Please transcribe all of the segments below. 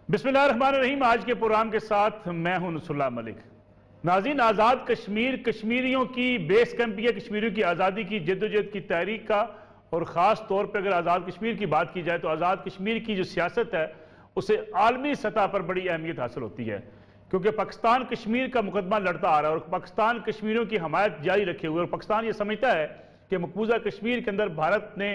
बिस्मिल्लाहिर्रहमानिर्रहीम। आज के प्रोग्राम के साथ मैं हूं नसरुल्लाह मलिक। नाज़रीन, आज़ाद कश्मीर कश्मीरियों की बेस कैंप है, कश्मीरियों की आज़ादी की जद्दोजहद की तहरीक का, और ख़ास तौर पर अगर आज़ाद कश्मीर की बात की जाए तो आज़ाद कश्मीर की जो सियासत है उसे आलमी सतह पर बड़ी अहमियत हासिल होती है, क्योंकि पाकिस्तान कश्मीर का मुकदमा लड़ता आ रहा है और पाकिस्तान कश्मीरियों की हमायत जारी रखे हुए, और पाकिस्तान ये समझता है कि मकबूजा कश्मीर के अंदर भारत ने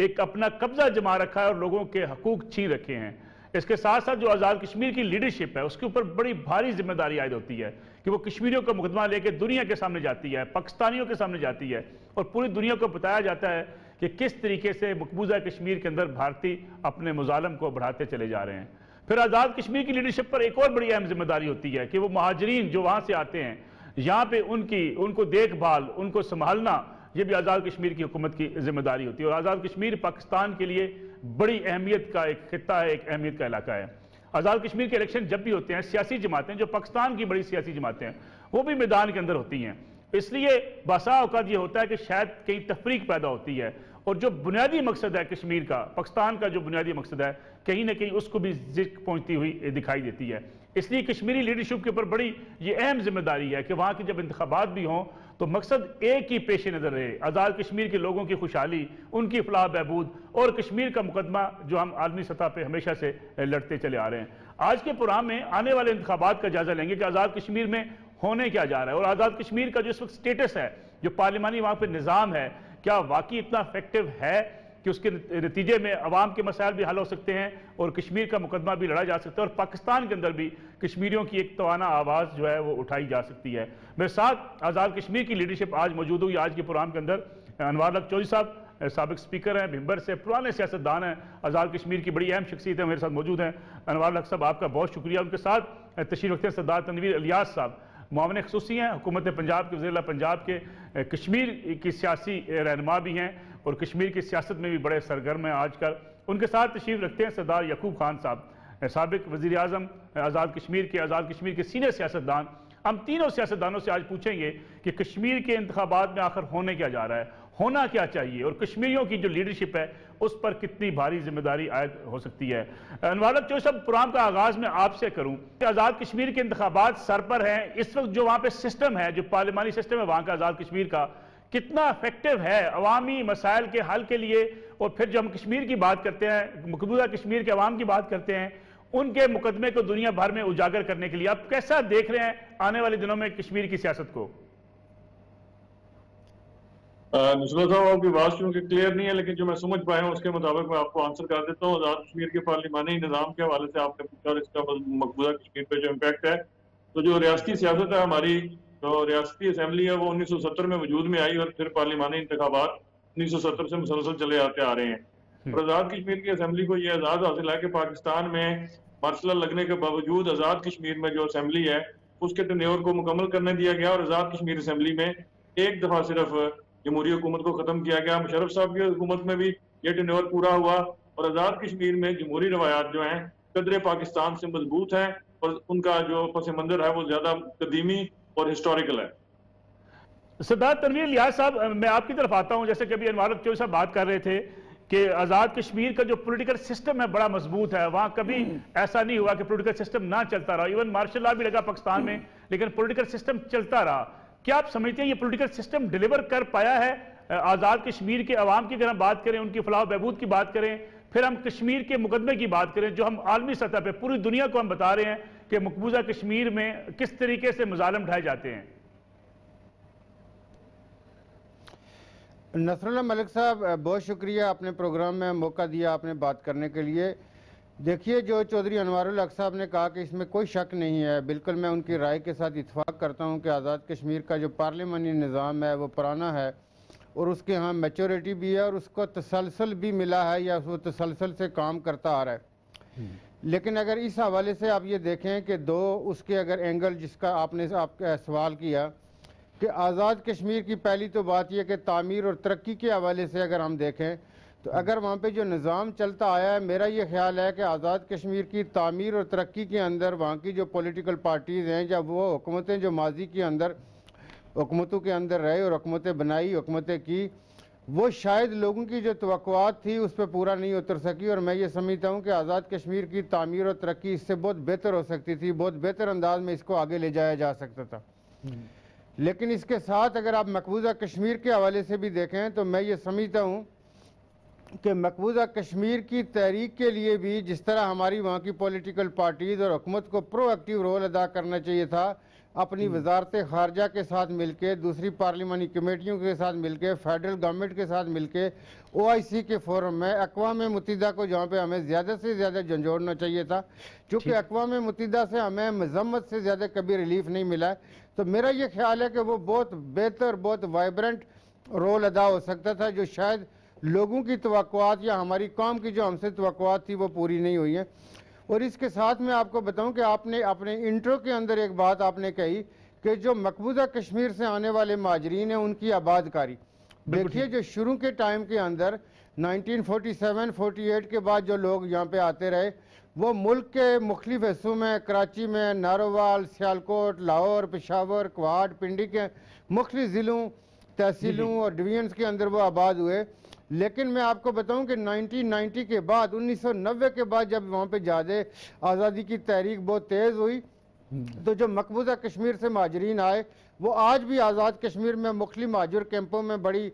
एक अपना कब्जा जमा रखा है और लोगों के हकूक छीन रखे हैं। इसके साथ साथ जो आज़ाद कश्मीर की लीडरशिप है उसके ऊपर बड़ी भारी जिम्मेदारी आयद होती है कि वो कश्मीरियों का मुकदमा लेकर दुनिया के सामने जाती है, पाकिस्तानियों के सामने जाती है, और पूरी दुनिया को बताया जाता है कि किस तरीके से मकबूजा कश्मीर के अंदर भारतीय अपने मुजालम को बढ़ाते चले जा रहे हैं। फिर आज़ाद कश्मीर की लीडरशिप पर एक और बड़ी अहम जिम्मेदारी होती है कि वो महाजरीन जो वहाँ से आते हैं, यहाँ पे उनको देखभाल, उनको संभालना, ये भी आज़ाद कश्मीर की हुकूमत की जिम्मेदारी होती है। और आज़ाद कश्मीर पाकिस्तान के लिए बड़ी अहमियत का एक खित्ता है, एक अहमियत का इलाका है। आज़ाद कश्मीर के इलेक्शन जब भी होते हैं, सियासी जमातें जो पाकिस्तान की बड़ी सियासी जमातें हैं वो भी मैदान के अंदर होती हैं, इसलिए बासा औकात ये होता है कि शायद कहीं तफरीक पैदा होती है, और जो बुनियादी मकसद है कश्मीर का, पाकिस्तान का जो बुनियादी मकसद है, कहीं ना कहीं उसको भी ज़िक पहुँचती हुई दिखाई देती है। इसलिए कश्मीरी लीडरशिप के ऊपर बड़ी ये अहम जिम्मेदारी है कि वहाँ की जब इंतखाबात भी हों तो मकसद एक ही पेश नज़र रहे, आज़ाद कश्मीर के लोगों की खुशहाली, उनकी फलाह बहबूद, और कश्मीर का मुकदमा जो हम आलमी सतह पर हमेशा से लड़ते चले आ रहे हैं। आज के प्रोग्राम में आने वाले इंतखाबात का जायजा लेंगे कि आज़ाद कश्मीर में होने क्या जा रहा है, और आज़ाद कश्मीर का जो इस वक्त स्टेटस है, जो पार्लिमानी वहाँ पर निज़ाम है, क्या वाकई इतना इफेक्टिव है कि उसके नतीजे में अवाम के मसाइल भी हल हो सकते हैं और कश्मीर का मुकदमा भी लड़ा जा सकता है, और पाकिस्तान के अंदर भी कश्मीरियों की एक तवाना आवाज़ जो है वो उठाई जा सकती है। मेरे साथ आज़ाद कश्मीर की लीडरशिप आज मौजूद हुई। आज के प्रोग्राम के अंदर अनवार हक चौधरी साहब, साबिक स्पीकर हैं, भिंबर से पुराने सियासतदान हैं, आज़ाद कश्मीर की बड़ी अहम शख्सियत है, मेरे साथ मौजूद हैं। अनवार हक साहब, आपका बहुत शुक्रिया। उनके साथ तशरीफ रखते हैं सरदार तनवीर इलियास साहब, मुआवन खसूसी हैं, हुकूमत पंजाब के वज़ीर पंजाब के कश्मीर की सियासी रहनुमा भी हैं और कश्मीर की सियासत में भी बड़े सरगर्म हैं आजकल। उनके साथ तशरीफ रखते हैं सरदार यकूब खान साहब, साबिक वज़ीर आज़म, आज़ाद कश्मीर के सीनियर सियासतदान। हम तीनों सियासतदानों से आज पूछेंगे कि कश्मीर के इंतखाबात में आखिर होने क्या जा रहा है, होना क्या चाहिए, और कश्मीरियों की जो लीडरशिप है उस पर कितनी भारी जिम्मेदारी आयद हो सकती है। अनवार हक चौधरी साहब, प्रोग्राम का आगाज़ मैं आपसे करूँ कि आज़ाद कश्मीर के इंतखाबात सर पर हैं, इस वक्त जो वहाँ पर सिस्टम है, जो पार्लिमानी सिस्टम है वहाँ का आज़ाद कश्मीर का, कितना इफेक्टिव है अवामी मसाइल के हल के लिए, और फिर जब हम कश्मीर की बात करते हैं, मकबूजा कश्मीर के अवाम की बात करते हैं, उनके मुकदमे को दुनिया भर में उजागर करने के लिए आप कैसा देख रहे हैं आने वाले दिनों में कश्मीर की सियासत को? नुसरत साहब, आपकी बात चूंकि क्लियर नहीं है, लेकिन जो मैं समझ पाया हूँ उसके मुताबिक मैं आपको आंसर कर देता हूँ। आज़ाद कश्मीर के पार्लिमानी निज़ाम के हवाले से आपने पूछा और इसका मकबूजा कश्मीर पे जो इम्पैक्ट है, तो जो रियासती सियासत है हमारी, तो रियासती असम्बली है वो 1970 में वजूद में आई, और फिर पार्लिमानी इंतखाबात 1970 से मुसलसल चले आते आ रहे हैं। और आज़ाद कश्मीर की असम्बली को यह आज़ाद हासिल है कि पाकिस्तान में मार्शल लगने के बावजूद आज़ाद कश्मीर में जो असम्बली है उसके टेन्योर को मुकम्मल करने दिया गया, और आज़ाद कश्मीर असम्बली में एक दफ़ा सिर्फ जमहूरी हुकूमत को खत्म किया गया। मुशर्रफ साहब की हुकूमत में भी ये टेन्योर पूरा हुआ, और आज़ाद कश्मीर में जमहूरी रवायात जो हैं कदरे पाकिस्तान से मजबूत हैं, और उनका जो पस मंजर है वो ज़्यादा कदीमी और हिस्टोरिकल है। सरदार तनवीर इलियास साहब, मैं आपकी तरफ आता हूं। जैसे कि अभी अनवार हक चौधरी साहब बात कर रहे थे कि आज़ाद कश्मीर का जो पॉलिटिकल सिस्टम है बड़ा मजबूत है, वहां कभी ऐसा नहीं हुआ कि पॉलिटिकल सिस्टम ना चलता रहा। इवन मार्शल लॉ भी लगा पाकिस्तान में, लेकिन पॉलिटिकल सिस्टम चलता रहा। क्या आप समझते हैं ये पॉलिटिकल सिस्टम डिलीवर कर पाया है आज़ाद कश्मीर के अवाम की? अगर हम बात करें, उनकी फलाह बहबूद की बात करें, फिर हम कश्मीर के मुकदमे की बात करें, जो हम आलमी सतह पर पूरी दुनिया को हम बता रहे हैं कि मकबूजा कश्मीर में किस तरीके से मुजालिम ढाए जाते हैं। नसरुल्लाह मलिक साहब, बहुत शुक्रिया, आपने प्रोग्राम में मौका दिया आपने बात करने के लिए। देखिए, जो चौधरी अनवारुल हक साहब ने कहा कि इसमें कोई शक नहीं है, बिल्कुल मैं उनकी राय के साथ इत्फाक करता हूं कि आज़ाद कश्मीर का जो पार्लिमानी निज़ाम है वो पुराना है, और उसके यहाँ मैच्योरिटी भी है, और उसको तसलसल भी मिला है, या वो तसलसल से काम करता आ रहा है। लेकिन अगर इस हवाले से आप ये देखें कि दो उसके अगर एंगल, जिसका आपने सवाल किया कि आज़ाद कश्मीर की पहली तो बात यह कि तामीर और तरक्की के हवाले से अगर हम देखें तो अगर वहाँ पे जो निज़ाम चलता आया है, मेरा ये ख्याल है कि आज़ाद कश्मीर की तामीर और तरक्की के अंदर वहाँ की जो पॉलिटिकल पार्टीज़ हैं, या वो हुकूमतें जो माजी के अंदर हुकूमतों के अंदर रहे और हुकूमतें बनाई, हुकूमतें की, वो शायद लोगों की जो तवक्कुआत थी उस पर पूरा नहीं उतर सकी। और मैं ये समझता हूँ कि आज़ाद कश्मीर की तामीर और तरक्की इससे बहुत बेहतर हो सकती थी, बहुत बेहतर अंदाज में इसको आगे ले जाया जा सकता था। लेकिन इसके साथ अगर आप मकबूजा कश्मीर के हवाले से भी देखें तो मैं ये समझता हूँ कि मकबूजा कश्मीर की तहरीक के लिए भी जिस तरह हमारी वहाँ की पॉलिटिकल पार्टीज़ और हुकूमत को प्रोएक्टिव रोल अदा करना चाहिए था, अपनी वजारत खारजा के साथ मिलके, दूसरी पार्लिमानी कमेटियों के साथ मिलके, फेडरल गवर्नमेंट के साथ मिलके, OIC के फोरम में अक़वाम मुत्तहिदा को जहाँ पे हमें ज़्यादा से ज़्यादा झंझोड़ना चाहिए था, क्योंकि अक़वाम मुत्तहिदा से हमें मजम्मत से ज़्यादा कभी रिलीफ नहीं मिला है। तो मेरा ये ख्याल है कि वो बहुत बेहतर, बहुत वाइब्रेंट रोल अदा हो सकता था, जो शायद लोगों की तवक्कुआत या हमारी कौम की जो हमसे तवक्कुआत थी वो पूरी नहीं हुई है। और इसके साथ मैं आपको बताऊं कि आपने अपने इंट्रो के अंदर एक बात आपने कही कि जो मकबूजा कश्मीर से आने वाले माजरीन हैं उनकी आबादकारी, देखिए जो शुरू के टाइम के अंदर 1947-48 के बाद जो लोग यहाँ पे आते रहे वो मुल्क के मुख्तलिफ हिस्सों में, कराची में, नारोवाल, सियालकोट, लाहौर, पेशावर, क्वाड, पिंडी के मुख्तलिफ ज़िलों, तहसीलों और डिवीजन्स के अंदर वो आबाद हुए। लेकिन मैं आपको बताऊं कि 1990 के बाद, 1990 के बाद जब वहाँ पे ज़्यादा आज़ादी की तहरीक बहुत तेज़ हुई तो जो मकबूजा कश्मीर से माजरीन आए वो आज भी आज़ाद कश्मीर में मुख्तलिफ माजूर कैंपों में बड़ी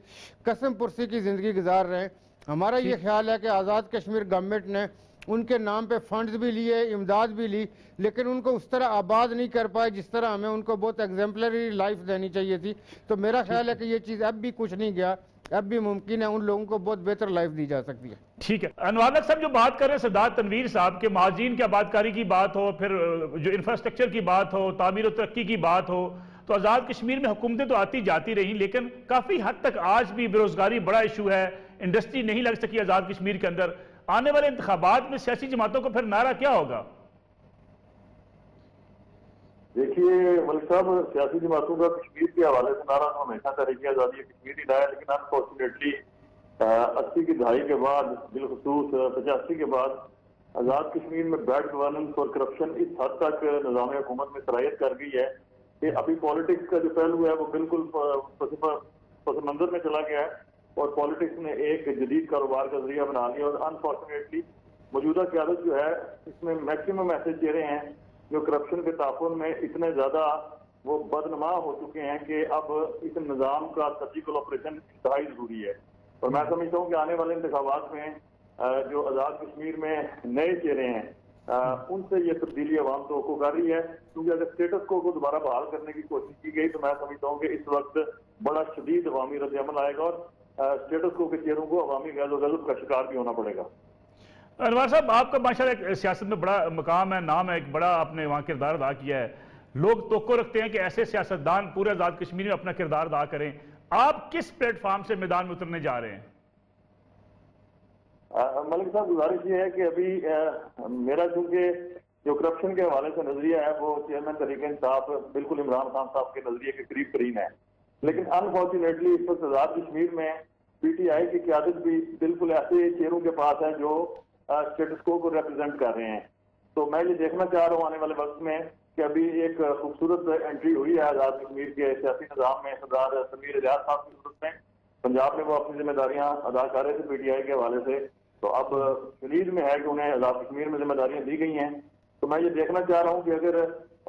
कसम पुरसी की ज़िंदगी गुजार रहे हैं। हमारा ये ख्याल है कि आज़ाद कश्मीर गवर्नमेंट ने उनके नाम पे फंड्स भी लिए, इमदाद भी ली, लेकिन उनको उस तरह आबाद नहीं कर पाए जिस तरह हमें उनको बहुत एग्जाम्पलरी लाइफ देनी चाहिए थी। तो मेरा ख्याल है कि ये चीज़ अब भी कुछ नहीं गया, अब भी मुमकिन है उन लोगों को बहुत बेहतर लाइफ दी जा सकती है। ठीक है अनवर साहब, जो बात कर रहे हैं सरदार तनवीर साहब के महाजीन की आबादकारी की बात हो, फिर जो इंफ्रास्ट्रक्चर की बात हो, तामीर और तरक्की की बात हो, तो आज़ाद कश्मीर में हुकूमतें तो आती जाती रही, लेकिन काफ़ी हद तक आज भी बेरोजगारी बड़ा इशू है, इंडस्ट्री नहीं लग सकी आज़ाद कश्मीर के अंदर। आने वाले इंतखाबात में सियासी जमातों को फिर नारा क्या होगा? देखिए मलिक साहब, सियासी जमातों का कश्मीर के हवाले से नारा तो हमेशा तहरीक आज़ादी कश्मीर ही रहा है, लेकिन अनफॉर्चुनेटली 80 की दहाई के बाद, बिलखसूस 85 के बाद आज़ाद कश्मीर में बैड गवर्नेंस और करप्शन इस हद तक निज़ाम हुकूमत में सरायत कर गई है कि अभी पॉलिटिक्स का जो पहलू है वो बिल्कुल पसमंजर में चला गया है और पॉलिटिक्स ने एक जदीद कारोबार का जरिया बना लिया। और अनफॉर्चुनेटली मौजूदा क़यादत जो है इसमें मैक्सिमम मैसेज दे रहे हैं जो करप्शन के ताफुन में इतने ज़्यादा वो बदनमा हो चुके हैं कि अब इस निज़ाम का सर्जिकल ऑपरेशन इंतहाई ज़रूरी है। और मैं समझता हूँ कि आने वाले इंतखाबात में जो आज़ाद कश्मीर में नए चेहरे हैं उनसे ये तब्दीली अवाम तो कर रही है, क्योंकि अगर स्टेटस को दोबारा बहाल करने की कोशिश की गई तो मैं समझता हूँ कि इस वक्त बड़ा शदीद अवामी रद्द-ए-अमल आएगा और स्टेटस को के चेहरों को अवामी गज़ब का शिकार भी होना पड़ेगा। अनवर साहब, आपका माशाल्लाह सियासत में बड़ा मकाम है, नाम है, एक बड़ा आपने वहाँ किरदार अदा किया है। लोग तवक्को रखते हैं कि ऐसे सियासतदान पूरे आज़ाद कश्मीर में अपना किरदार अदा करें। आप किस प्लेटफॉर्म से मैदान में उतरने जा रहे हैं? मलिक साहब, गुजारिश ये है कि अभी मेरा चूंकि जो करप्शन के हवाले से नजरिया है वो चेयरमैन तहरीक इंसाफ बिल्कुल इमरान खान साहब के नजरिए के करीब तरीन है, लेकिन अनफॉर्चुनेटली इस वक्त आज़ाद कश्मीर में PTI की क्यादत भी बिल्कुल ऐसे चेहरों के पास है जो स्टेटस को रिप्रेजेंट कर रहे हैं। तो मैं ये देखना चाह रहा हूँ आने वाले वक्त में कि अभी एक खूबसूरत एंट्री हुई है आज़ाद कश्मीर के सियासी निज़ाम में सरदार समीर इलियास साहब की सूरत में। पंजाब में वो अपनी जिम्मेदारियां अदा कर रहे थे PTI के हवाले से, तो अब शरीर में है कि उन्हें आज़ाद कश्मीर में जिम्मेदारियां दी गई हैं। तो मैं ये देखना चाह रहा हूँ कि अगर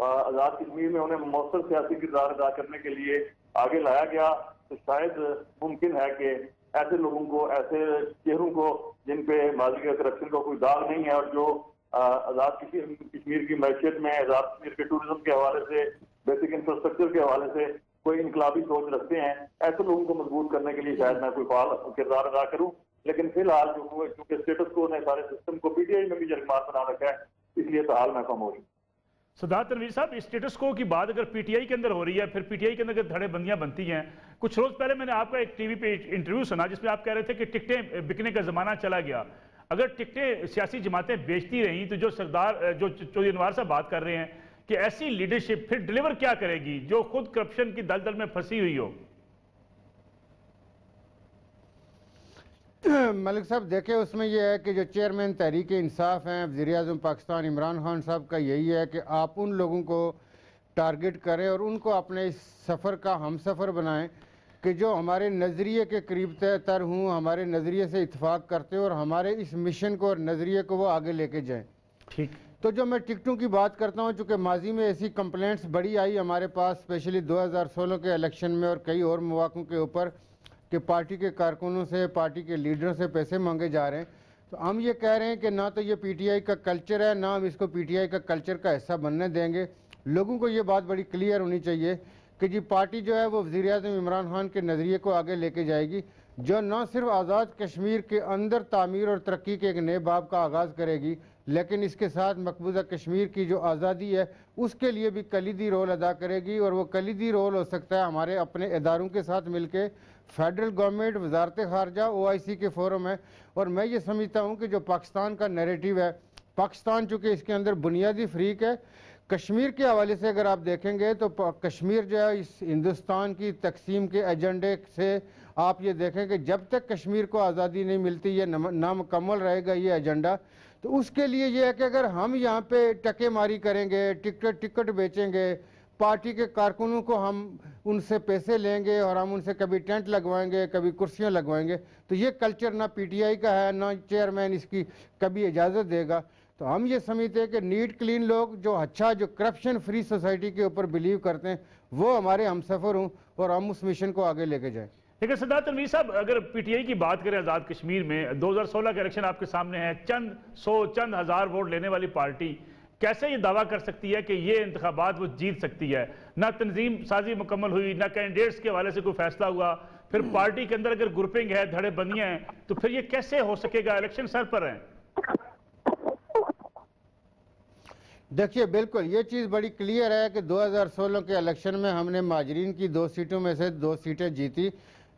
आज़ाद कश्मीर में उन्हें मौसर सियासी किरदार अदा करने के लिए आगे लाया गया तो शायद मुमकिन है कि ऐसे लोगों को, ऐसे चेहरों को जिन पे माजी का करप्शन का कोई दाग नहीं है और जो आज़ाद कश्मीर की मैशियत में, आज़ाद कश्मीर के टूरिज्म के हवाले से, बेसिक इंफ्रास्ट्रक्चर के हवाले से कोई इनकलाबी सोच रखते हैं, ऐसे लोगों को मजबूत करने के लिए शायद मैं कोई फाल किरदार अदा करूं। लेकिन फिलहाल जो क्योंकि स्टेटस को ने सारे सिस्टम को PTI में भी जरमार बना रखा है, इसलिए तो हाल मैं खामोश हूं। सरदार तनवीर साहब, इस स्टेटस को की बात अगर PTI के अंदर हो रही है, फिर PTI के अंदर धड़ेबंदियां बनती हैं। कुछ रोज पहले मैंने आपका एक टीवी पे इंटरव्यू सुना जिसमें आप कह रहे थे कि टिकटें बिकने का जमाना चला गया। अगर टिकटें सियासी जमातें बेचती रही तो जो चौधरी अनवर साहब बात कर रहे हैं कि ऐसी लीडरशिप फिर डिलीवर क्या करेगी जो खुद करप्शन की दलदल में फंसी हुई हो? मलिक साहब देखिए, उसमें यह है कि जो चेयरमैन तहरीक इंसाफ हैं वज़ीर-ए-आज़म पाकिस्तान इमरान खान साहब का यही है कि आप उन लोगों को टारगेट करें और उनको अपने इस सफ़र का हम सफ़र बनाएं कि जो हमारे नज़रिए के करीब तर हूँ, हमारे नज़रिए से इत्तेफाक करते हो और हमारे इस मिशन को और नज़रिए को वो आगे लेके जाएं। ठीक। तो जो मैं टिकटों की बात करता हूँ, चूँकि माजी में ऐसी कंप्लेंट्स बड़ी आई हमारे पास, स्पेशली 2016 के इलेक्शन में और कई और मौक़ों के ऊपर, कि पार्टी के कारकुनों से, पार्टी के लीडरों से पैसे मांगे जा रहे हैं। तो हम ये कह रहे हैं कि ना तो ये पीटीआई का कल्चर है, ना हम इसको पीटीआई का कल्चर का हिस्सा बनने देंगे। लोगों को ये बात बड़ी क्लियर होनी चाहिए कि जी पार्टी जो है वो वज़ीर-ए-आज़म इमरान खान के नज़रिए को आगे लेके जाएगी, जो न सिर्फ आज़ाद कश्मीर के अंदर तामीर और तरक्की के एक नए बाब का आगाज़ करेगी, लेकिन इसके साथ मकबूजा कश्मीर की जो आज़ादी है उसके लिए भी कलीदी रोल अदा करेगी। और वो कलीदी रोल हो सकता है हमारे अपने इदारों के साथ मिलके, फेडरल गवर्नमेंट, वजारत खारजा, OIC के फोरम है। और मैं ये समझता हूँ कि जो पाकिस्तान का नैरेटिव है, पाकिस्तान चूँकि इसके अंदर बुनियादी फ्रीक है, कश्मीर के हवाले से अगर आप देखेंगे तो कश्मीर जो है इस हिंदुस्तान की तकसीम के एजेंडे से आप ये देखें कि जब तक कश्मीर को आज़ादी नहीं मिलती, ये नामुकम्मल रहेगा ये एजेंडा। तो उसके लिए ये है कि अगर हम यहाँ पे टकेमारी करेंगे, टिकट बेचेंगे, पार्टी के कारकुनों को हम उनसे पैसे लेंगे और हम उनसे कभी टेंट लगवाएंगे, कभी कुर्सियाँ लगवाएंगे, तो ये कल्चर ना पीटीआई का है, ना चेयरमैन इसकी कभी इजाज़त देगा। तो हम ये समझते हैं कि नीट क्लीन लोग जो अच्छा, जो करप्शन फ्री सोसाइटी के ऊपर बिलीव करते हैं, वो हमारे हमसफ़र हों और हम उस मिशन को आगे लेके जाएं। लेकिन सरदार तनवीर साहब, अगर पीटीआई की बात करें आज़ाद कश्मीर में, 2016 का इलेक्शन आपके सामने है, चंद हज़ार वोट लेने वाली पार्टी कैसे ये दावा कर सकती है कि ये इंतखाबात वो जीत सकती है? ना तंजीम साजी मुकम्मल हुई, ना कैंडिडेट्स के हवाले से कोई फैसला हुआ, फिर पार्टी के अंदर अगर ग्रुपिंग है, धड़ेबंदियाँ हैं, तो फिर ये कैसे हो सकेगा? इलेक्शन सर पर है। देखिए, बिल्कुल ये चीज़ बड़ी क्लियर है कि 2016 के इलेक्शन में हमने माजरीन की 2 सीटों में से 2 सीटें जीती,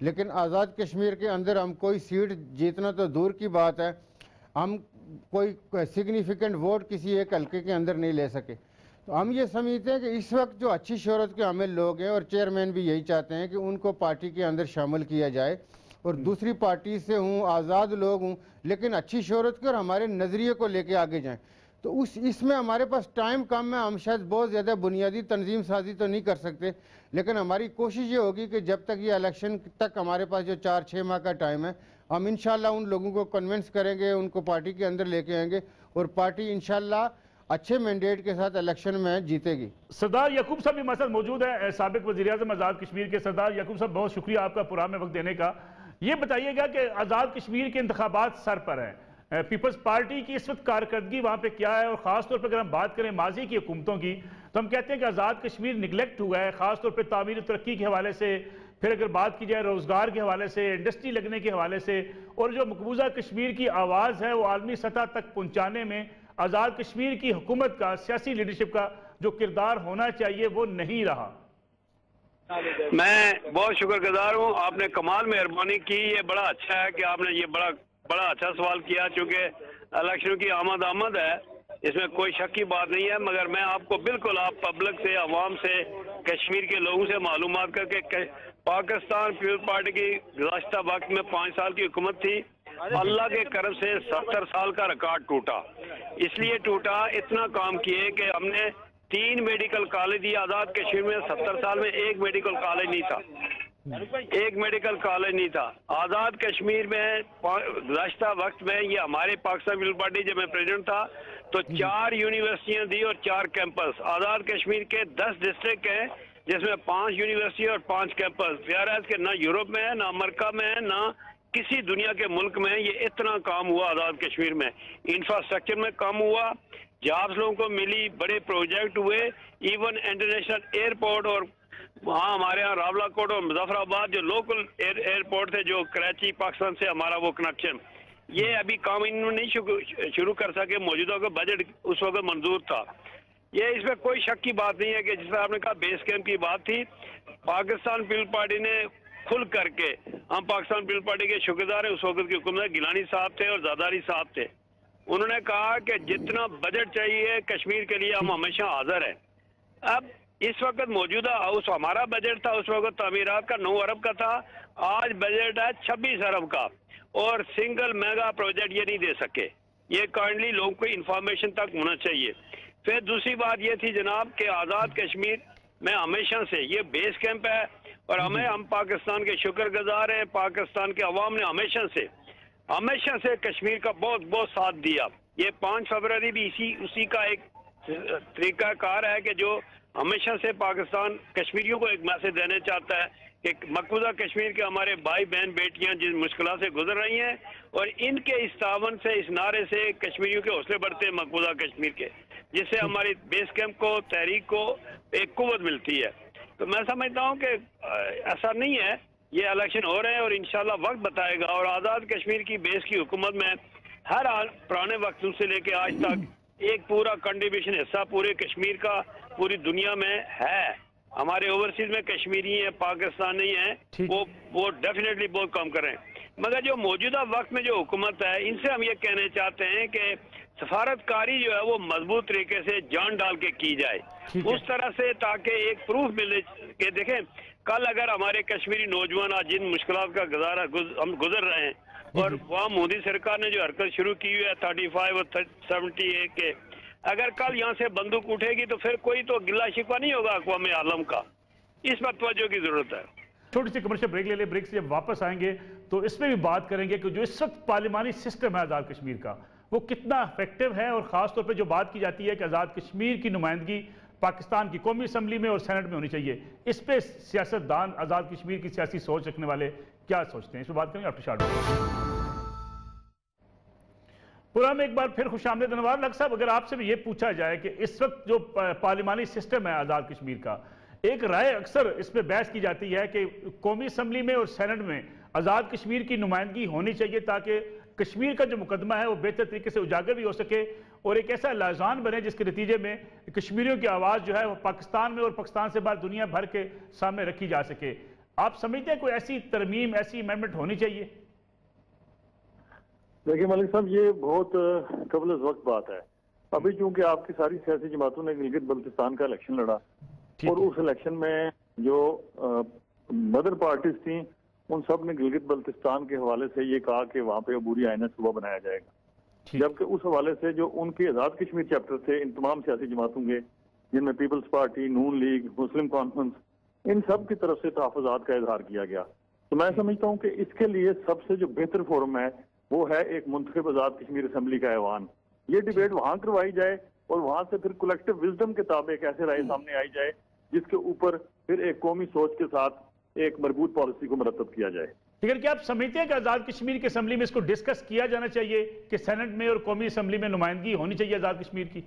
लेकिन आज़ाद कश्मीर के अंदर हम कोई सीट जीतना तो दूर की बात है, हम कोई सिग्निफिकेंट वोट किसी एक हल्के के अंदर नहीं ले सके। तो हम ये समझते हैं कि इस वक्त जो अच्छी शोहरत के हामिल लोग हैं, और चेयरमैन भी यही चाहते हैं कि उनको पार्टी के अंदर शामिल किया जाए और दूसरी पार्टी से हूँ, आज़ाद लोग हूँ, लेकिन अच्छी शोहरत के और हमारे नज़रिए को लेके आगे जाएं। तो इसमें हमारे पास टाइम कम है, हम शायद बहुत ज़्यादा बुनियादी तंजीम साजी तो नहीं कर सकते, लेकिन हमारी कोशिश ये होगी कि जब तक ये इलेक्शन तक हमारे पास जो 4-6 माह का टाइम है, हम इंशाल्लाह उन लोगों को कन्विंस करेंगे, उनको पार्टी के अंदर लेके आएंगे और पार्टी इंशाल्लाह अच्छे मैंडेट के साथ इलेक्शन में जीतेगी। सरदार यकूब साहब भी हमारे साथ मौजूद है, साबिक वज़ीर-ए-आज़म आज़ाद कश्मीर के। सरदार यकूब साहब, बहुत शुक्रिया आपका पुराने वक्त देने का। ये बताइएगा कि आज़ाद कश्मीर के इंतखाबात सर पर हैं, पीपल्स पार्टी की इस वक्त कारकर्दगी वहाँ पे क्या है? और ख़ासतौर पर अगर हम बात करें माजी की हुकूमतों की, तो हम कहते हैं कि आज़ाद कश्मीर निगलेक्ट हुआ है, ख़ासतौर पर तामीर तरक्की के हवाले से, फिर अगर बात की जाए रोज़गार के हवाले से, इंडस्ट्री लगने के हवाले से, और जो मकबूजा कश्मीर की आवाज़ है वो आलमी सतह तक पहुँचाने में आज़ाद कश्मीर की हुकूमत का, सियासी लीडरशिप का जो किरदार होना चाहिए वो नहीं रहा। मैं बहुत शुक्रगुजार हूँ, आपने कमाल मेहरबानी की। ये बड़ा अच्छा है कि आपने ये बड़ा अच्छा सवाल किया, चूँकि इलेक्शन की आमद है, इसमें कोई शक की बात नहीं है। मगर मैं आपको बिल्कुल, आप पब्लिक से, अवाम से, कश्मीर के लोगों से मालूमात करके, पाकिस्तान पीपल्स पार्टी की गुज़श्ता वक्त में 5 साल की हुकूमत थी, अल्लाह के करम से 70 साल का रिकॉर्ड टूटा। इसलिए टूटा, इतना काम किए कि हमने 3 मेडिकल कॉलेज दिए। आज़ाद कश्मीर में 70 साल में एक मेडिकल कॉलेज नहीं था, एक मेडिकल कॉलेज नहीं था। आज़ाद कश्मीर में गुज़श्ता वक्त में, ये हमारे पाकिस्तान पीपल्स पार्टी जब मैं प्रेसिडेंट था, तो 4 यूनिवर्सिटियां दी और 4 कैंपस। आज़ाद कश्मीर के 10 डिस्ट्रिक्ट हैं, जिसमें 5 यूनिवर्सिटी और 5 कैंपस। प्याराज के ना यूरोप में है, ना अमेरिका में है, ना किसी दुनिया के मुल्क में ये इतना काम हुआ आज़ाद कश्मीर में। इंफ्रास्ट्रक्चर में काम हुआ, जॉब्स लोगों को मिली, बड़े प्रोजेक्ट हुए, इवन इंटरनेशनल एयरपोर्ट, और वहाँ हमारे यहाँ रावलाकोट और मुजफ्फराबाद जो लोकल एयरपोर्ट थे, जो कराची पाकिस्तान से हमारा वो कनेक्शन, ये अभी काम इन्होंने नहीं शुरू कर सके। मौजूदा का बजट उस वक्त मंजूर था। ये इसमें कोई शक की बात नहीं है कि जिस तरह आपने कहा बेस कैंप की बात थी, पाकिस्तान पीपल्स पार्टी ने खुल करके, हम पाकिस्तान पीपल्स पार्टी के शुक्रगुजार हैं, उस वक्त की हुकूमत गिलानी साहब थे और ज़रदारी साहब थे, उन्होंने कहा कि जितना बजट चाहिए कश्मीर के लिए हम हमेशा हाजिर हैं। अब इस वक्त मौजूदा उस हमारा बजट था उस वक्त तामीरात का 9 अरब का था, आज बजट है 26 अरब का, और सिंगल मेगा प्रोजेक्ट ये नहीं दे सके। ये काइंडली लोगों को इंफॉर्मेशन तक होना चाहिए। फिर दूसरी बात ये थी जनाब कि आज़ाद कश्मीर में हमेशा से ये बेस कैंप है और हम पाकिस्तान के शुक्रगुजार हैं। पाकिस्तान के अवाम ने हमेशा से कश्मीर का बहुत बहुत साथ दिया। ये 5 फरवरी भी उसी का एक तरीकाकार है कि जो हमेशा से पाकिस्तान कश्मीरियों को एक मैसेज देना चाहता है कि मकबूजा कश्मीर के हमारे भाई बहन बेटियां जिन मुश्किलों से गुजर रही हैं और इनके इस तावन से, इस नारे से कश्मीरियों के हौसले बढ़ते हैं मकबूजा कश्मीर के, जिससे हमारी बेस कैंप को, तहरीक को एक कुव्वत मिलती है। तो मैं समझता हूँ कि ऐसा नहीं है, ये इलेक्शन हो रहे हैं और इंशाल्लाह वक्त बताएगा। और आज़ाद कश्मीर की बेस की हुकूमत में हर पुराने वक्तों से लेके आज तक एक पूरा कंट्रीब्यूशन हिस्सा पूरे कश्मीर का पूरी दुनिया में है। हमारे ओवरसीज में कश्मीरी हैं, पाकिस्तानी हैं, वो डेफिनेटली बहुत कम करें। मगर जो मौजूदा वक्त में जो हुकूमत है, इनसे हम ये कहने चाहते हैं कि सफारतकारी जो है वो मजबूत तरीके से जान डाल के की जाए, उस तरह से ताकि एक प्रूफ मिले कि देखें कल अगर हमारे कश्मीरी नौजवान आज जिन मुश्किलात का हम गुजर रहे हैं और वहाँ मोदी सरकार ने जो हरकत शुरू की हुई है 35 और 78 के, अगर कल यहाँ से बंदूक उठेगी तो फिर कोई तो गिला शिकवा नहीं होगा अक़वाम आलम का। इस पर तवज्जो की जरूरत है। छोटी सी कमर्शियल ब्रेक ले ले, ब्रेक से जब वापस आएंगे तो इसमें भी बात करेंगे कि जो इस वक्त पार्लिमानी सिस्टम है आज़ाद कश्मीर का वो कितना इफेक्टिव है, और ख़ास तौर पे जो बात की जाती है कि आज़ाद कश्मीर की नुमाइंदगी पाकिस्तान की कौमी असम्बली में और सेनेट में होनी चाहिए, इस पर सियासतदान, आज़ाद कश्मीर की सियासी सोच रखने वाले क्या सोचते हैं, इस पर बात करेंगे आफ्टर शॉर्ट। पूरा में एक बार फिर खुशामदीद अनवार लक साहब, अगर आपसे भी ये पूछा जाए कि इस वक्त जो पार्लिमानी सिस्टम है आज़ाद कश्मीर का, एक राय अक्सर इस पर बहस की जाती है कि कौमी असम्बली में और सेनेट में आज़ाद कश्मीर की नुमाइंदगी होनी चाहिए ताकि कश्मीर का जो मुकदमा है वो बेहतर तरीके से उजागर भी हो सके और एक ऐसा लाजान बने जिसके नतीजे में कश्मीरियों की आवाज़ जो है वो पाकिस्तान में और पाकिस्तान से बाहर दुनिया भर के सामने रखी जा सके। आप समझते हैं कोई ऐसी तरमीम, ऐसी अमेंडमेंट होनी चाहिए? देखिए मलिक साहब, ये बहुत कबल वक्त बात है। अभी चूंकि आपकी सारी सियासी जमातों ने गिलगित बल्तिस्तान का इलेक्शन लड़ा और उस इलेक्शन में जो मदर पार्टीज थी उन सब ने गिलगित बल्तिस्तान के हवाले से ये कहा कि वहां पे अबूरी आईना सूबा बनाया जाएगा, जबकि उस हवाले से जो उनके आज़ाद कश्मीर चैप्टर थे इन तमाम सियासी जमातों के, जिनमें पीपल्स पार्टी, नून लीग, मुस्लिम कॉन्फ्रेंस, इन सब की तरफ से तहफ़्फ़ुज़ात का इजहार किया गया। तो मैं समझता हूँ कि इसके लिए सबसे जो बेहतर फोरम है वो है एक मुंतखब आज़ाद कश्मीर असम्बली का ऐवान। ये डिबेट वहां करवाई जाए और वहां से फिर कलेक्टिव विजडम के ताबे एक ऐसे राय सामने आई जाए जिसके ऊपर फिर एक कौमी सोच के साथ एक मजबूत पॉलिसी को मरतब किया जाए। लेकिन क्या आप समझते हैं कि आज़ाद कश्मीर की असम्बली में इसको डिस्कस किया जाना चाहिए कि सेनेट में और कौमी असम्बली में नुमाइंदगी होनी चाहिए आज़ाद कश्मीर की?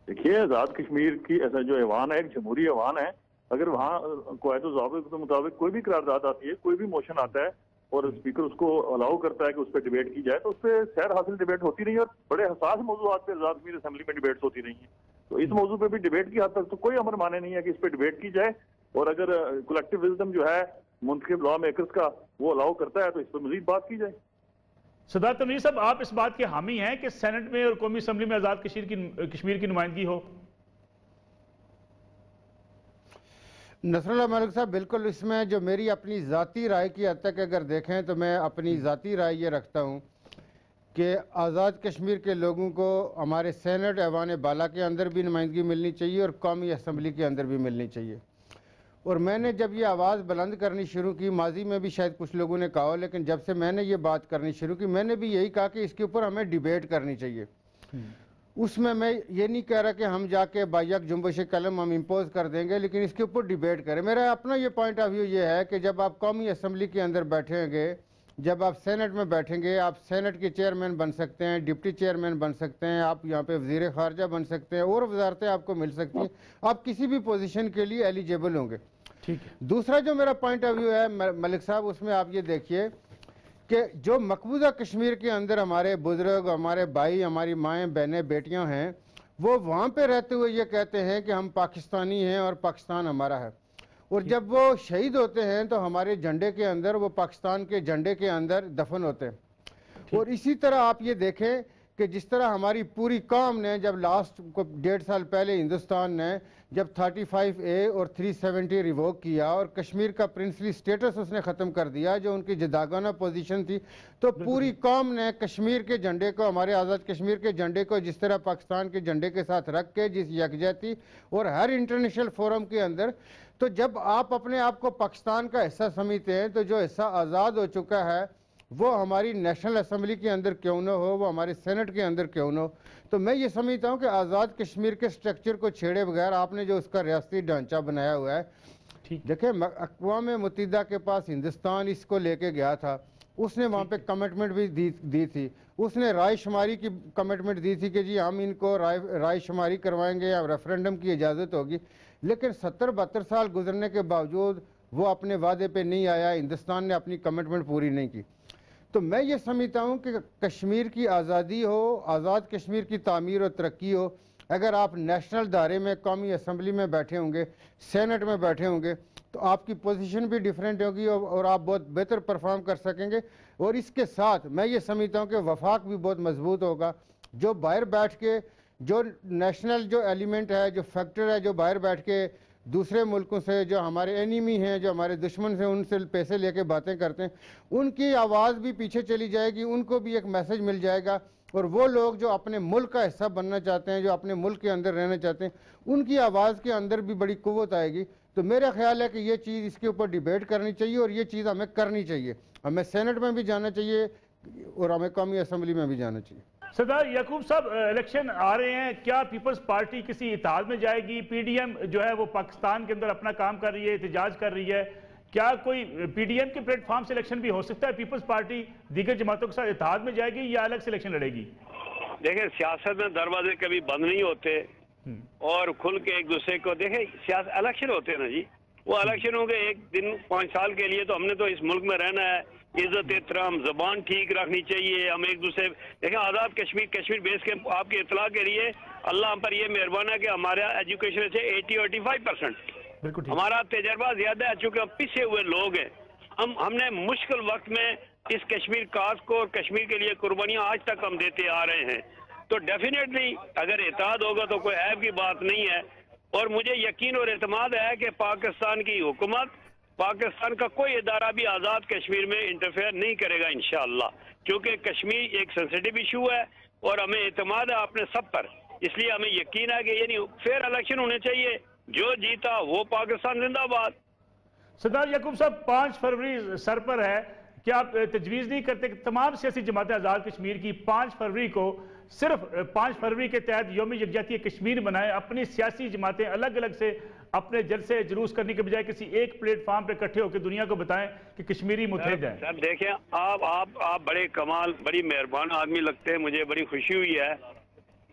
देखिए, आज़ाद कश्मीर की ऐसा जो ऐवान है एक जमहूरी ऐवान है। अगर वहाँ क़वायद-ओ-ज़ाबित के मुताबिक कोई भी करारदाद आती है, कोई भी मोशन आता है और स्पीकर उसको अलाउ करता है कि उस पर डिबेट की जाए, तो उस पर सैर हासिल डिबेट होती रही है और बड़े हसास मौज़ूआत पे आज़ाद कश्मीर असम्बली में डिबेट्स होती रही हैं। तो इस मौजू पे भी डिबेट की हद तक तो कोई अमर माने नहीं है कि इस पर डिबेट की जाए, और अगर कलेक्टिव विजडम जो है मुंतखब लॉ मेकर्स का वो अलाउ करता है तो इस पर मजीद बात की जाए। सदात तनवीर साहब, आप इस बात के हामी हैं कि सेनेट में और कौमी असम्बली में आज़ाद कश्मीर की नुमाइंदगी हो? नसरुल्लाह मलिक साहब, बिल्कुल। इसमें जो मेरी अपनी ज़ाती राय की हद तक अगर देखें तो मैं अपनी ज़ाती राय ये रखता हूँ कि आज़ाद कश्मीर के लोगों को हमारे सेनेट ऐवान बाला के अंदर भी नुमाइंदगी मिलनी चाहिए और कौमी असम्बली के अंदर भी मिलनी चाहिए। और मैंने जब ये आवाज़ बुलंद करनी शुरू की, माजी में भी शायद कुछ लोगों ने कहा हो, लेकिन जब से मैंने ये बात करनी शुरू की मैंने भी यही कहा कि इसके ऊपर हमें डिबेट करनी चाहिए। उसमें मैं ये नहीं कह रहा कि हम जाके बायक जुम्बश कलम हम इम्पोज कर देंगे, लेकिन इसके ऊपर डिबेट करें। मेरा अपना ये पॉइंट ऑफ व्यू ये है कि जब आप कौमी असम्बली के अंदर बैठेंगे, जब आप सेनेट में बैठेंगे, आप सेनेट के चेयरमैन बन सकते हैं, डिप्टी चेयरमैन बन सकते हैं, आप यहाँ पे वज़ीर ख़ारजा बन सकते हैं और वजारतें आपको मिल सकती हैं, आप किसी भी पोजीशन के लिए एलिजिबल होंगे। ठीक है। दूसरा जो मेरा पॉइंट ऑफ व्यू है मलिक साहब, उसमें आप ये देखिए कि जो मकबूजा कश्मीर के अंदर हमारे बुजुर्ग, हमारे भाई, हमारी माएँ, बहनें, बेटियाँ हैं, वो वहाँ पे रहते हुए ये कहते हैं कि हम पाकिस्तानी हैं और पाकिस्तान हमारा है, और जब वो शहीद होते हैं तो हमारे झंडे के अंदर, वो पाकिस्तान के झंडे के अंदर दफन होते हैं। और इसी तरह आप ये देखें कि जिस तरह हमारी पूरी कौम ने जब लास्ट को 1.5 साल पहले हिंदुस्तान ने जब 35A और 370 रिवोक किया और कश्मीर का प्रिंसली स्टेटस उसने ख़त्म कर दिया जो उनकी जदागाना पोजीशन थी, तो पूरी कौम ने कश्मीर के झंडे को, हमारे आज़ाद कश्मीर के झंडे को जिस तरह पाकिस्तान के झंडे के साथ रख के जिस यकजहती और हर इंटरनेशनल फोरम के अंदर, तो जब आप अपने आप को पाकिस्तान का हिस्सा समझते हैं तो जो हिस्सा आज़ाद हो चुका है वो हमारी नेशनल असम्बली के अंदर क्यों न हो, वो हमारे सेनेट के अंदर क्यों न हो। तो मैं ये समझता हूँ कि आज़ाद कश्मीर के स्ट्रक्चर को छेड़े बगैर आपने जो उसका रियासती ढांचा बनाया हुआ है, देखिए अक़वाम मुत्तहिदा के पास हिंदुस्तान इसको लेके गया था, उसने वहाँ पे कमिटमेंट भी दी थी, उसने राय शुमारी की कमिटमेंट दी थी कि जी हम इनको राय शुमारी करवाएंगे या रेफरेंडम की इजाज़त होगी, लेकिन 70-72 साल गुजरने के बावजूद वो अपने वादे पे नहीं आया, हिंदुस्तान ने अपनी कमिटमेंट पूरी नहीं की। तो मैं ये समझता हूँ कि कश्मीर की आज़ादी हो, आज़ाद कश्मीर की तामीर और तरक्की हो, अगर आप नेशनल दायरे में कौमी असम्बली में बैठे होंगे, सेनेट में बैठे होंगे, तो आपकी पोजीशन भी डिफरेंट होगी और आप बहुत बेहतर परफॉर्म कर सकेंगे। और इसके साथ मैं ये समझता हूँ कि वफाक भी बहुत मजबूत होगा। जो बाहर बैठ के जो नेशनल जो एलिमेंट है, जो फैक्टर है, जो बाहर बैठ के दूसरे मुल्कों से जो हमारे एनिमी हैं, जो हमारे दुश्मन से उनसे पैसे लेके बातें करते हैं, उनकी आवाज़ भी पीछे चली जाएगी, उनको भी एक मैसेज मिल जाएगा। और वो लोग जो अपने मुल्क का हिस्सा बनना चाहते हैं, जो अपने मुल्क के अंदर रहना चाहते हैं, उनकी आवाज़ के अंदर भी बड़ी कुव्वत आएगी। तो मेरा ख्याल है कि ये चीज़, इसके ऊपर डिबेट करनी चाहिए और ये चीज़ हमें करनी चाहिए। हमें सेनेट में भी जाना चाहिए और हमें कौमी असम्बली में भी जाना चाहिए। सरदार याकूब साहब, इलेक्शन आ रहे हैं, क्या पीपल्स पार्टी किसी इत्तेहाद में जाएगी? पीडीएम जो है वो पाकिस्तान के अंदर अपना काम कर रही है, एहतजाज कर रही है, क्या कोई पीडीएम के प्लेटफॉर्म से इलेक्शन भी हो सकता है? पीपल्स पार्टी दीगर जमातों के साथ इत्तेहाद में जाएगी या अलग से इलेक्शन लड़ेगी? देखिए, सियासत में दरवाजे कभी बंद नहीं होते और खुल के एक दूसरे को देखे। इलेक्शन होते हैं ना जी, वो इलेक्शन हो गए एक दिन 5 साल के लिए, तो हमने तो इस मुल्क में रहना है, इज्जत एहतराम जबान ठीक रखनी चाहिए। हम एक दूसरे देखें, आज़ाद कश्मीर बेस कैंप आपके इतला के लिए अल्लाह हम पर ये मेहरबान है कि हमारा एजुकेशन से 80 और 85%, हमारा तजर्बा ज्यादा है, चूंकि हम पीछे हुए लोग हैं। हमने मुश्किल वक्त में इस कश्मीर कास्ट को और कश्मीर के लिए कुर्बानियां आज तक हम देते आ रहे हैं। तो डेफिनेटली अगर इत्तेहाद होगा तो कोई ऐब की बात नहीं है। और मुझे यकीन और एतमाद है कि पाकिस्तान की हुकूमत, पाकिस्तान का कोई इदारा भी आज़ाद कश्मीर में इंटरफेयर नहीं करेगा इंशाअल्लाह, क्योंकि कश्मीर एक सेंसिटिव इशू है और हमें एतमाद है अपने सब पर। इसलिए हमें यकीन है कि यानी फेयर इलेक्शन होने चाहिए, जो जीता वो पाकिस्तान जिंदाबाद। सरदार याकूब साहब, 5 फरवरी सर पर है, क्या आप तजवीज़ नहीं करते कि तमाम सियासी जमातें आज़ाद कश्मीर की 5 फरवरी को सिर्फ 5 फरवरी के तहत यौम यकजहती कश्मीर बनाएं, अपनी सियासी जमातें अलग अलग से अपने जलसे जुलूस करने के बजाय किसी एक प्लेटफॉर्म पे इकट्ठे होकर दुनिया को बताएं कि कश्मीरी मुत्तहिद है? सर देखें, आप बड़े कमाल, बड़ी मेहरबान आदमी लगते हैं, मुझे बड़ी खुशी हुई है।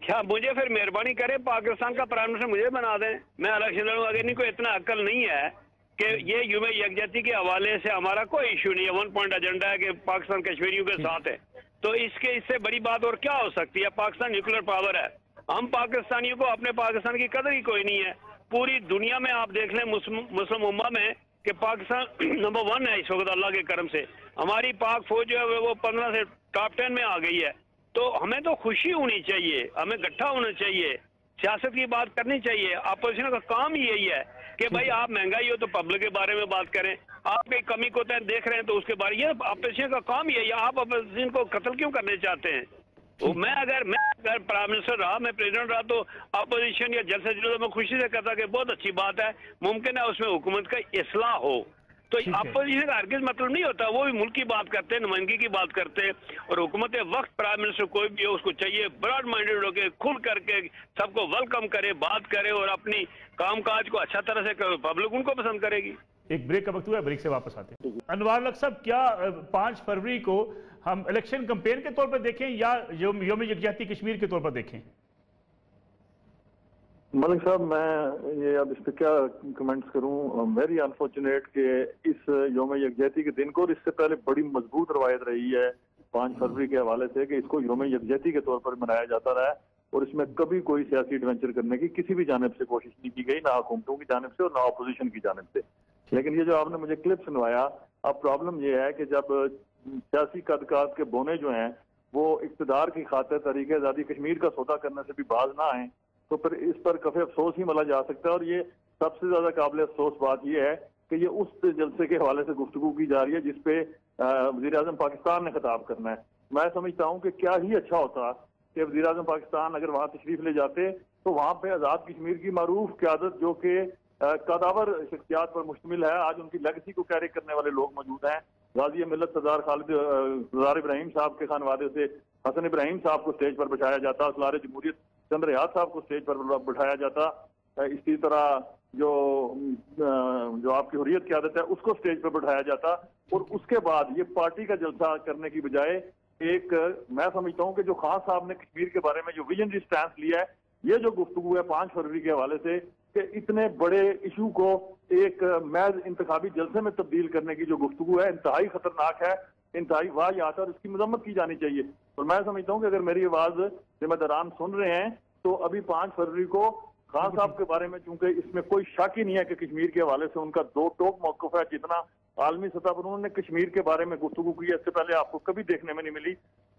क्या मुझे फिर मेहरबानी करें, पाकिस्तान का प्राइम मिनिस्टर मुझे बना दें, मैं इलेक्शन लड़ूंगा। अगर इनको इतना अक्ल नहीं है कि ये यौम यकजहती के हवाले से हमारा कोई इशू नहीं है, 1 पॉइंट एजेंडा है कि पाकिस्तान कश्मीरियों के साथ है, तो इससे बड़ी बात और क्या हो सकती है? पाकिस्तान न्यूक्लियर पावर है, हम पाकिस्तानियों को अपने पाकिस्तान की कदर ही कोई नहीं है। पूरी दुनिया में आप देख लें मुस्लिम उम्मा में कि पाकिस्तान नंबर 1 है इस वक्त अल्लाह के करम से। हमारी पाक फौज जो है वो 15 से टॉप 10 में आ गई है। तो हमें तो खुशी होनी चाहिए, हमें गट्ठा होना चाहिए, सियासत की बात करनी चाहिए। अपोजिशन का काम ही यही है कि भाई आप महंगाई हो तो पब्लिक के बारे में बात करें, आप कहीं कमी को देख रहे हैं तो उसके बारे में, अपोजिशन का काम यही है। आप अपोजिशन को कत्ल क्यों करने चाहते हैं? तो मैं अगर प्राइम मिनिस्टर रहा, मैं प्रेसिडेंट रहा, तो अपोजिशन या जलसे जुलूस में खुशी से कहता कि बहुत अच्छी बात है, मुमकिन है उसमें हुकूमत का इस्लाह हो। तो अपोजिशन का हरगिज़ मतलब नहीं होता, वो भी मुल्क की बात करते हैं, नुमाइंदगी की बात करते हैं। और हुकूमत वक्त प्राइम मिनिस्टर कोई भी हो, उसको चाहिए ब्रॉड माइंडेड होकर खुल करके सबको वेलकम करे, बात करे और अपनी कामकाज को अच्छा तरह से करे, पब्लिक उनको पसंद करेगी। एक ब्रेक का वक्त हुआ है, ब्रेक से वापस आते हैं। अनवार लक साहब, क्या 5 फरवरी को हम इलेक्शन कैंपेन के तौर पर देखें या यौम यकजहती कश्मीर के तौर पर देखें? मलिक साहब, मैं ये अब इस पर क्या कमेंट्स करूं। वेरी अनफॉर्चुनेट कि इस यौम यकजहती के दिन को, और इससे पहले बड़ी मजबूत रवायत रही है 5 फरवरी के हवाले से कि इसको यौम यकजहती के तौर पर मनाया जाता रहा है, और इसमें कभी कोई सियासी एडवेंचर करने की किसी भी जानिब से कोशिश नहीं की गई, ना हुकूमतों की जानिब से और ना अपोजिशन की जानिब से। लेकिन ये जो आपने मुझे क्लिप सुनवाया, अब प्रॉब्लम ये है कि जब सियासी कदकात के बोने जो हैं वो इक़्तिदार की खातिर तहरीक आज़ादी कश्मीर का सौदा करने से भी बाज ना आए, तो फिर इस पर काफी अफसोस ही मला जा सकता है। और ये सबसे ज्यादा काबिल अफसोस बात यह है कि ये उस जलसे के हवाले से गुफ्तगू की जा रही है जिसपे वज़ीर आज़म पाकिस्तान ने खिताब करना है। मैं समझता हूँ कि क्या ही अच्छा होता कि वज़ीर आज़म पाकिस्तान अगर वहाँ तशरीफ ले जाते तो वहाँ पे आज़ाद कश्मीर की मारूफ क़यादत जो कि कदावर शख्सियात पर मुश्तमिल है, आज उनकी लेगेसी को कैरी करने वाले लोग मौजूद हैं। गाजी मिल्लत सरदार सरदार इब्राहिम साहब के खानवादे से हसन इब्राहिम साहब को स्टेज पर बिठाया जाता, सलार जमहूरियत चंद्र याद साहब को स्टेज पर बिठाया जाता, इसी तरह जो आपकी हुर्रियत की आदत है उसको स्टेज पर बिठाया जाता। और उसके बाद ये पार्टी का जलसा करने की बजाय एक, मैं समझता हूँ कि जो खान साहब ने कश्मीर के बारे में जो विजनरी स्टैंस लिया है, ये जो गुफ्तगू है 5 फरवरी के हवाले से कि इतने बड़े इशू को एक महज इंतखाबी जलसे में तब्दील करने की जो गुफ्तगू है, इंतहाई खतरनाक है, इंतहाई वाहियात है और इसकी मजम्मत की जानी चाहिए। और मैं समझता हूँ कि अगर मेरी आवाज जिम्मेदारान सुन रहे हैं तो अभी 5 फरवरी को खान साहब के बारे में, चूंकि इसमें कोई शक ही नहीं है कि कश्मीर के हवाले से उनका दो टोक मौक़िफ़ है, जितना आलमी सतह पर उन्होंने कश्मीर के बारे में गुफ्तगू की है इससे पहले आपको कभी देखने में नहीं मिली।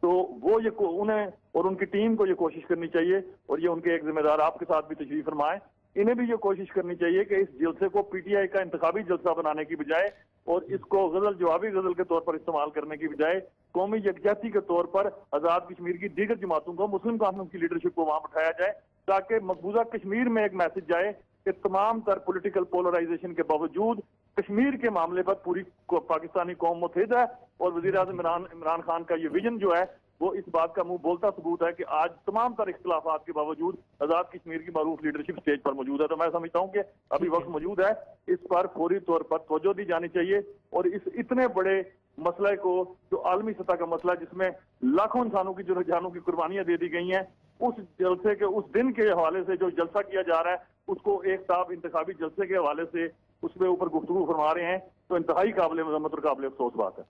तो वो ये उन्हें और उनकी टीम को ये कोशिश करनी चाहिए, और ये उनके एक जिम्मेदार आपके साथ भी तशरीफ फरमाए, इन्हें भी ये कोशिश करनी चाहिए कि इस जलसे को पीटीआई का इंतखाबी जलसा बनाने की बजाय और इसको गजल जवाबी गजल के तौर पर इस्तेमाल करने की बजाय कौमी यकजहती के तौर पर आज़ाद कश्मीर की दीगर जमातों को, मुस्लिम कानून की लीडरशिप को वहां बिठाया जाए, ताकि मकबूजा कश्मीर में एक मैसेज जाए कि तमाम तर पॉलिटिकल पोलराइजेशन के बावजूद कश्मीर के मामले पर पूरी पाकिस्तानी कौम मुत्तहिद है। और वज़ीर आज़म इमरान खान का ये विजन जो है वो इस बात का मुंह बोलता सबूत है कि आज तमाम तर इख्तिलाफात के बावजूद आज़ाद कश्मीर की मारूफ लीडरशिप स्टेज पर मौजूद है। तो मैं समझता हूँ कि अभी वक्त मौजूद है, इस पर फौरी तौर पर तवज्जो दी जानी चाहिए और इस इतने बड़े मसले को, जो आलमी सतह का मसला जिसमें लाखों इंसानों की जो जानों की कुर्बानियां दे दी गई हैं, उस जलसे के उस दिन के हवाले से जो जलसा किया जा रहा है उसको एक साहब इंतखाबी जलसे के हवाले से उसके ऊपर गुफ्तगू फरमा रहे हैं, तो इंतहाई काबिल मजम्मत और काबिल अफसोस बात है।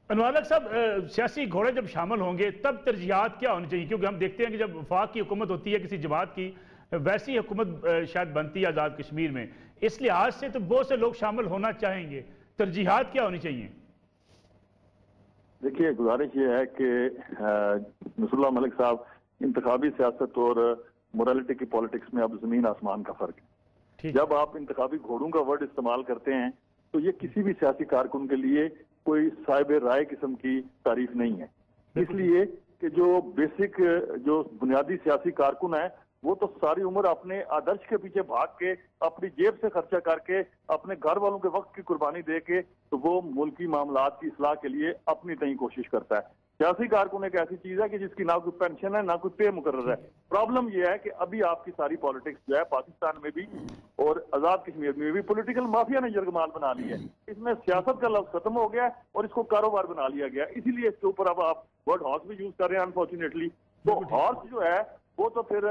अनवर साहब, सियासी घोड़े जब शामिल होंगे तब तरजीहात क्या होनी चाहिए? क्योंकि हम देखते हैं कि जब वफाक की हुकूमत होती है किसी जमात की, वैसी हुकूमत शायद बनती है आज़ाद कश्मीर में, इस लिहाज से तो बहुत से लोग शामिल होना चाहेंगे, तरजीहात क्या होनी चाहिए? देखिए, गुजारिश ये है कि नसरुल्लाह मलिक साहब, इंतखाबी सियासत और मोरालिटी की पॉलिटिक्स में अब जमीन आसमान का फर्क है। जब आप इंतखाबी घोड़ों का वर्ड इस्तेमाल करते हैं तो ये किसी भी सियासी कारकुन के लिए कोई साहिब राय किस्म की तारीफ नहीं है, इसलिए कि जो बेसिक जो बुनियादी सियासी कारकुन है वो तो सारी उम्र अपने आदर्श के पीछे भाग के, अपनी जेब से खर्चा करके, अपने घर वालों के वक्त की कुर्बानी दे के, तो वो मुल्की मामलात की इस्लाह के लिए अपनी तय कोशिश करता है। सियासी कारकुन एक ऐसी चीज है कि जिसकी ना कोई पेंशन है ना कोई पे मुकर्रर है। प्रॉब्लम यह है कि अभी आपकी सारी पॉलिटिक्स जो है पाकिस्तान में भी और आजाद कश्मीर में भी पॉलिटिकल माफिया ने यरगमाल बना ली है। इसमें सियासत का लफ्ज खत्म हो गया और इसको कारोबार बना लिया गया, इसीलिए इसके ऊपर अब आप वर्ड हॉर्स भी यूज कर रहे हैं अनफॉर्चुनेटली। तो हॉर्स जो है वो तो फिर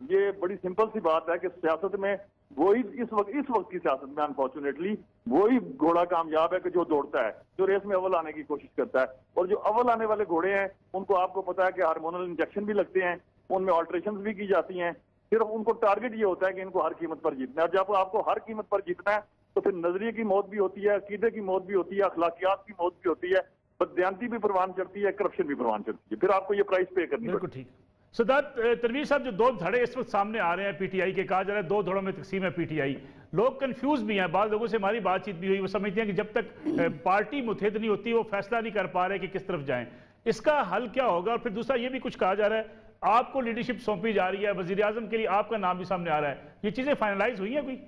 ये बड़ी सिंपल सी बात है कि सियासत में वही इस वक्त की सियासत में अनफॉर्चुनेटली वही घोड़ा कामयाब है कि जो दौड़ता है, जो रेस में अव्वल आने की कोशिश करता है। और जो अव्वल आने वाले घोड़े हैं उनको आपको पता है कि हार्मोनल इंजेक्शन भी लगते हैं, उनमें ऑल्ट्रेशन भी की जाती हैं, सिर्फ उनको टारगेट ये होता है कि इनको हर कीमत पर जीतना है। और जब आपको हर कीमत पर जीतना है तो फिर नजरिए की मौत भी होती है, अकीदे की मौत भी होती है, अखलाकियात की मौत भी होती है, बददियानती भी परवान चढ़ती है, करप्शन भी परवान चढ़ती है, फिर आपको ये प्राइस पे करनी पड़ती है। सदात तनवीर साहब, जो दो धड़े इस वक्त सामने आ रहे हैं पीटीआई के, कहा जा रहा है दो धड़ों में तकसीम है पीटीआई, लोग कंफ्यूज भी हैं। बाद लोगों से हमारी बातचीत भी हुई, वो समझते हैं कि जब तक पार्टी मुत्तहिद नहीं होती वो फैसला नहीं कर पा रहे कि किस तरफ जाएं। इसका हल क्या होगा? और फिर दूसरा ये भी कुछ कहा जा रहा है आपको लीडरशिप सौंपी जा रही है, वजीर आजम के लिए आपका नाम भी सामने आ रहा है, ये चीजें फाइनलाइज हुई हैं कोई?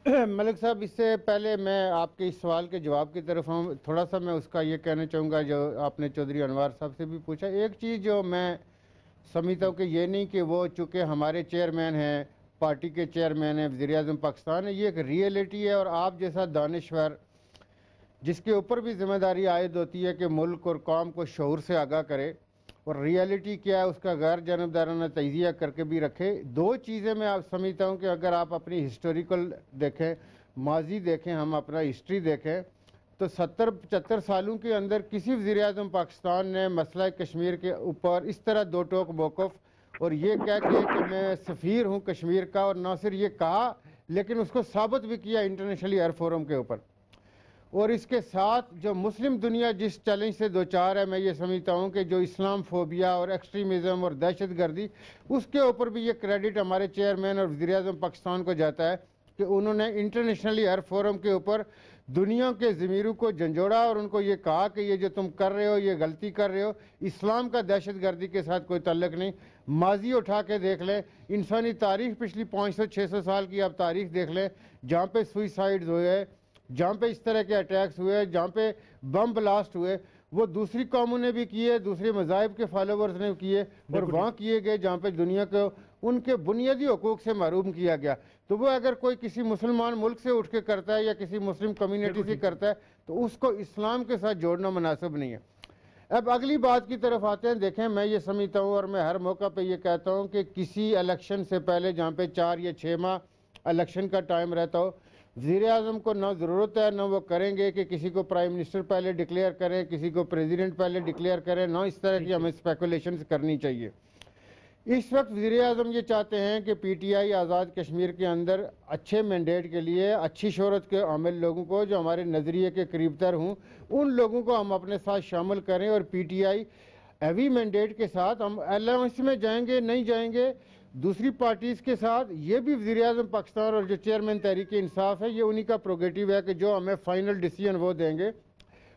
मलिक साहब, इससे पहले मैं आपके इस सवाल के जवाब की तरफ हूँ, थोड़ा सा मैं उसका ये कहना चाहूँगा जो आपने चौधरी अनवर साहब से भी पूछा। एक चीज़ जो मैं समझता हूँ कि ये नहीं कि वो चूँकि हमारे चेयरमैन हैं, पार्टी के चेयरमैन हैं, वज़ीर आज़म पाकिस्तान है, ये एक रियलिटी है। और आप जैसा दानिश्वर जिसके ऊपर भी जिम्मेदारी आयद होती है कि मुल्क और कौम को शऊर से आगाह करे और रियलिटी क्या है उसका गैर जानबदाराना तजिया करके भी रखे। दो चीज़ें मैं आप समझता हूँ कि अगर आप अपनी हिस्टोरिकल देखें, माजी देखें, हम अपना हिस्ट्री देखें, तो 70-75 सालों के अंदर किसी वज़ीर आज़म पाकिस्तान ने मसला कश्मीर के ऊपर इस तरह दो टोक मौक़िफ़ और ये कह के कि मैं सफ़ीर हूँ कश्मीर का, और ना सिर्फ ये कहा लेकिन उसको साबित भी किया इंटरनेशनली हर फोरम के ऊपर। और इसके साथ जो मुस्लिम दुनिया जिस चैलेंज से दो चार है, मैं ये समझता हूँ कि जो इस्लाम फोबिया और एक्सट्रीमिज़म और दहशत गर्दी, उसके ऊपर भी ये क्रेडिट हमारे चेयरमैन और वज़ीर-ए-आज़म पाकिस्तान को जाता है कि उन्होंने इंटरनेशनली हर फोरम के ऊपर दुनिया के ज़मीरों को झंझोड़ा और उनको ये कहा कि ये जो तुम कर रहे हो ये गलती कर रहे हो, इस्लाम का दहशत गर्दी के साथ कोई ताल्लुक नहीं। माजी उठा के देख लें, इंसानी तारीख पिछली 500-600 साल की आप तारीख देख लें, जहाँ पे सुइसाइड्स हुए, जहाँ पे इस तरह के अटैक्स हुए, जहाँ पे बम ब्लास्ट हुए, वो दूसरी कौमों ने भी किए, दूसरे मज़ाहिब के फॉलोवर्स ने किए और वहाँ किए गए जहाँ पे दुनिया को उनके बुनियादी हकूक़ से महरूम किया गया। तो वो अगर कोई किसी मुसलमान मुल्क से उठ के करता है या किसी मुस्लिम कम्युनिटी से करता है तो उसको इस्लाम के साथ जोड़ना मुनासिब नहीं है। अब अगली बात की तरफ आते हैं। देखें, मैं ये समझता हूँ और मैं हर मौका पे ये कहता हूँ कि किसी इलेक्शन से पहले, जहाँ पे 4 या 6 माह इलेक्शन का टाइम रहता हो, वज़ीर-ए-आज़म को ना ज़रूरत है ना वो करेंगे कि किसी को प्राइम मिनिस्टर पहले डिक्लेयर करें, किसी को प्रेसिडेंट पहले डिक्लेयर करें, ना इस तरह की हमें स्पेकुलेशंस करनी चाहिए। इस वक्त वज़ीर-ए-आज़म ये चाहते हैं कि पीटीआई आज़ाद कश्मीर के अंदर अच्छे मैंडेट के लिए अच्छी शोहरत के आमिल लोगों को, जो हमारे नज़रिए के करीब तर हों, उन लोगों को हम अपने साथ शामिल करें और पीटीआई हैवी मैंडेट के साथ हम अलायंस में जाएंगे नहीं जाएंगे दूसरी पार्टीज़ के साथ, ये भी वज़ीर-ए-आज़म पाकिस्तान और जो चेयरमैन तहरीक इंसाफ है, ये उन्हीं का प्रोगेटिव है कि जो हमें फ़ाइनल डिसीजन वो देंगे,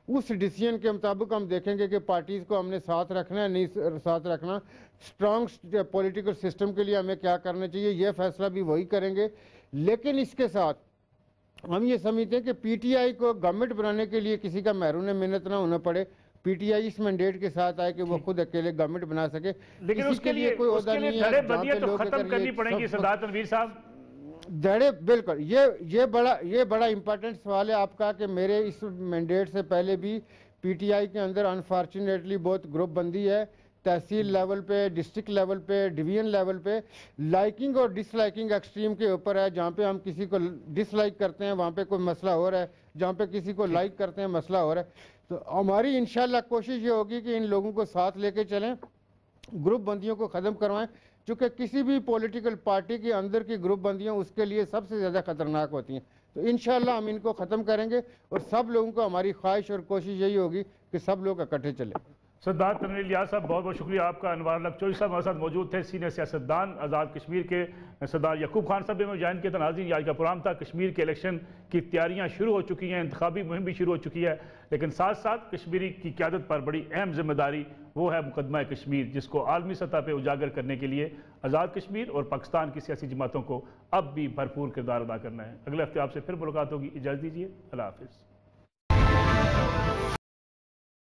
उस डिसीजन के मुताबिक हम देखेंगे कि पार्टीज़ को हमने साथ रखना है नहीं साथ रखना, स्ट्रॉन्ग पॉलिटिकल सिस्टम के लिए हमें क्या करना चाहिए, ये फैसला भी वही करेंगे। लेकिन इसके साथ हम ये समझते हैं कि पीटीआई को गवर्नमेंट बनाने के लिए किसी का महरूम मिन्नत ना होना पड़े। पीटीआई इस मैंडेट के साथ आए कि वो खुद अकेले गवर्नमेंट बना सके, लेकिन उसके लिए कोई ओहदा नहीं है तो खत्म करनी पड़ेगी। सरदार तनवीर साहब, दड़े बिल्कुल ये बड़ा इंपॉर्टेंट सवाल है आपका कि मेरे इस मैंडेट से पहले भी पीटीआई के अंदर अनफॉर्चुनेटली बहुत ग्रुप बंदी है, तहसील लेवल पे, डिस्ट्रिक्ट लेवल पे, डिवीजन लेवल पे लाइकिंग और डिसलाइकिंग एक्सट्रीम के ऊपर है। जहाँ पे हम किसी को डिसलाइक करते हैं वहाँ पे कोई मसला हो रहा है, जहाँ पे किसी को लाइक करते हैं मसला हो रहा है। तो हमारी इंशाल्लाह कोशिश ये होगी कि इन लोगों को साथ लेके चलें, ग्रुप बंदियों को ख़त्म करवाएं, चूँकि किसी भी पॉलिटिकल पार्टी के अंदर की ग्रुप बंदियाँ उसके लिए सबसे ज़्यादा ख़तरनाक होती हैं। तो इंशाल्लाह हम इनको ख़त्म करेंगे और सब लोगों को, हमारी ख्वाहिश और कोशिश यही होगी कि सब लोग इकट्ठे चलें। सरदार तनवीर इलियास साहब, बहुत बहुत शुक्रिया आपका। अनवार लक चौधरी साहब हमारे साथ मौजूद थे, सीनियर सियासतदान आज़ाद कश्मीर के। सरदार यकूब खान साहब भी हमें ज्वाइन किया था। नाज़रीन, आज का प्रोग्राम था। कश्मीर के इलेक्शन की तैयारियां शुरू हो चुकी हैं, इंतखाबी मुहिम भी शुरू हो चुकी है, लेकिन साथ साथ कश्मीरी की क़यादत पर बड़ी अहम जिम्मेदारी वो है मुकदमा कश्मीर, जिसको आलमी सतह पर उजागर करने के लिए आज़ाद कश्मीर और पाकिस्तान की सियासी जमातों को अब भी भरपूर किरदार अदा करना है। अगले हफ्ते आपसे फिर मुलाकात होगी। इजाज़त दीजिए, अल्लाह हाफ़िज़।